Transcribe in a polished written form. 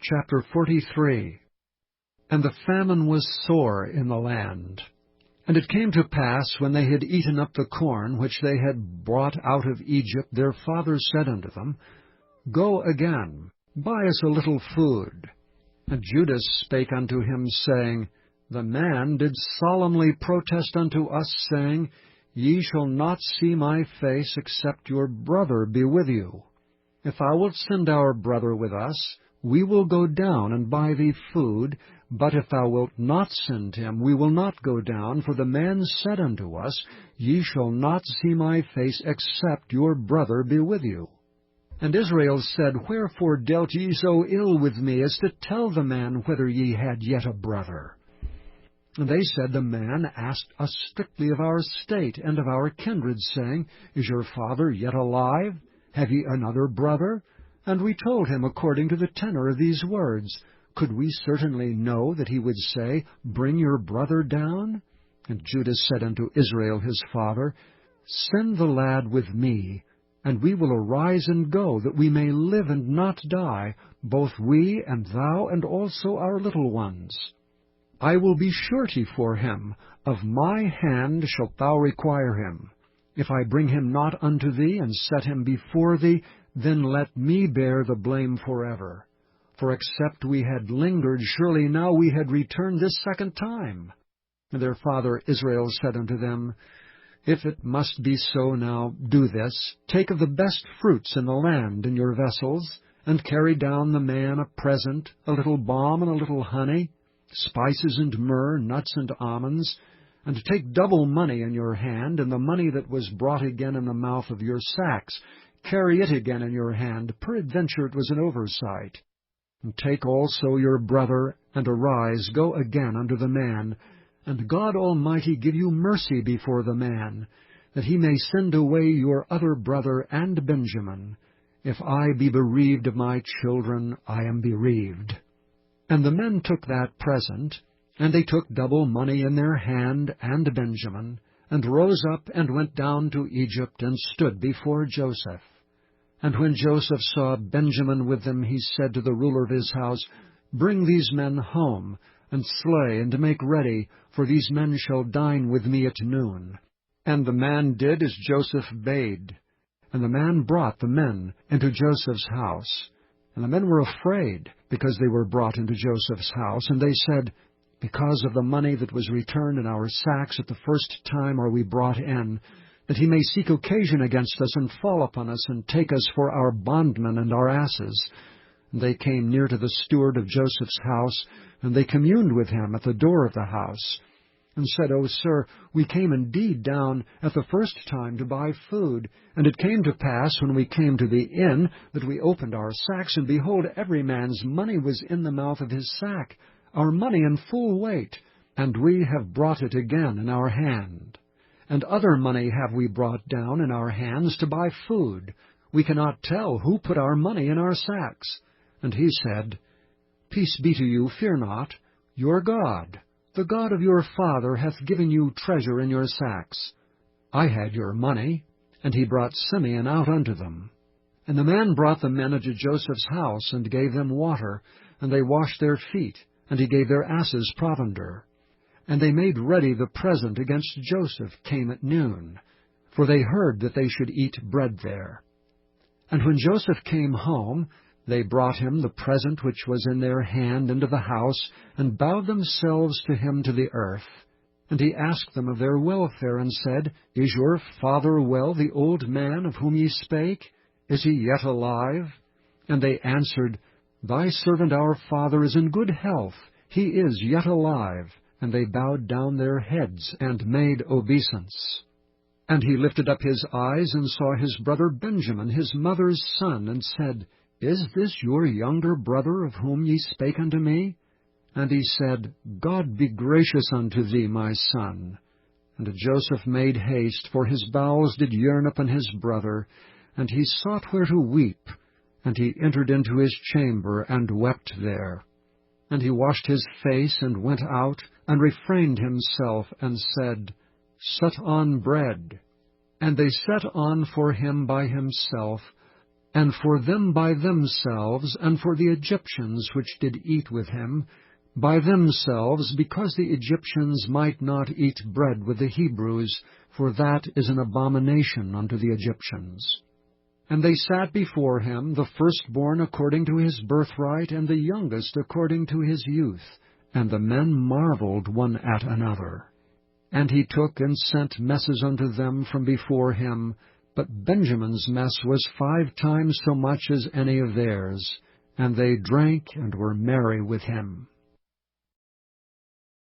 Chapter 43. And the famine was sore in the land. And it came to pass, when they had eaten up the corn which they had brought out of Egypt, their father said unto them, Go again, buy us a little food. And Judah spake unto him, saying, The man did solemnly protest unto us, saying, Ye shall not see my face, except your brother be with you. If thou wilt send our brother with us, we will go down and buy thee food, but if thou wilt not send him, we will not go down, for the man said unto us, Ye shall not see my face, except your brother be with you. And Israel said, Wherefore dealt ye so ill with me, as to tell the man whether ye had yet a brother? And they said, The man asked us strictly of our state and of our kindred, saying, Is your father yet alive? Have ye another brother? And we told him according to the tenor of these words. Could we certainly know that he would say, Bring your brother down? And Judah said unto Israel his father, Send the lad with me, and we will arise and go, that we may live and not die, both we and thou, and also our little ones. I will be surety for him. Of my hand shalt thou require him. If I bring him not unto thee, and set him before thee, then let me bear the blame forever. For except we had lingered, surely now we had returned this second time. And their father Israel said unto them, If it must be so now, do this. Take of the best fruits in the land in your vessels, and carry down the man a present, a little balm and a little honey, spices and myrrh, nuts and almonds, and take double money in your hand, and the money that was brought again in the mouth of your sacks, carry it again in your hand, peradventure it was an oversight. And take also your brother, and arise, go again unto the man, and God Almighty give you mercy before the man, that he may send away your other brother and Benjamin. If I be bereaved of my children, I am bereaved. And the men took that present, and they took double money in their hand and Benjamin, and rose up and went down to Egypt, and stood before Joseph. And when Joseph saw Benjamin with them, he said to the ruler of his house, Bring these men home, and slay, and make ready, for these men shall dine with me at noon. And the man did as Joseph bade. And the man brought the men into Joseph's house. And the men were afraid, because they were brought into Joseph's house. And they said, Because of the money that was returned in our sacks at the first time are we brought in, that he may seek occasion against us, and fall upon us, and take us for our bondmen and our asses. And they came near to the steward of Joseph's house, and they communed with him at the door of the house, and said, O sir, we came indeed down at the first time to buy food. And it came to pass, when we came to the inn, that we opened our sacks, and behold, every man's money was in the mouth of his sack, our money in full weight, and we have brought it again in our hand. And other money have we brought down in our hands to buy food. We cannot tell who put our money in our sacks. And he said, Peace be to you, fear not. Your God, the God of your father, hath given you treasure in your sacks. I had your money. And he brought Simeon out unto them. And the man brought the men into Joseph's house, and gave them water, and they washed their feet, and he gave their asses provender. And they made ready the present against Joseph came at noon, for they heard that they should eat bread there. And when Joseph came home, they brought him the present which was in their hand into the house, and bowed themselves to him to the earth. And he asked them of their welfare, and said, Is your father well, the old man of whom ye spake? Is he yet alive? And they answered, Thy servant our father is in good health, he is yet alive. And they bowed down their heads, and made obeisance. And he lifted up his eyes, and saw his brother Benjamin, his mother's son, and said, Is this your younger brother, of whom ye spake unto me? And he said, God be gracious unto thee, my son. And Joseph made haste, for his bowels did yearn upon his brother, and he sought where to weep. And he entered into his chamber, and wept there. And he washed his face, and went out, and refrained himself, and said, Set on bread. And they set on for him by himself and for them by themselves, and for the Egyptians which did eat with him, by themselves, because the Egyptians might not eat bread with the Hebrews, for that is an abomination unto the Egyptians. And they sat before him, the firstborn according to his birthright, and the youngest according to his youth. And the men marveled one at another. And he took and sent messes unto them from before him, but Benjamin's mess was 5 times so much as any of theirs. And they drank and were merry with him.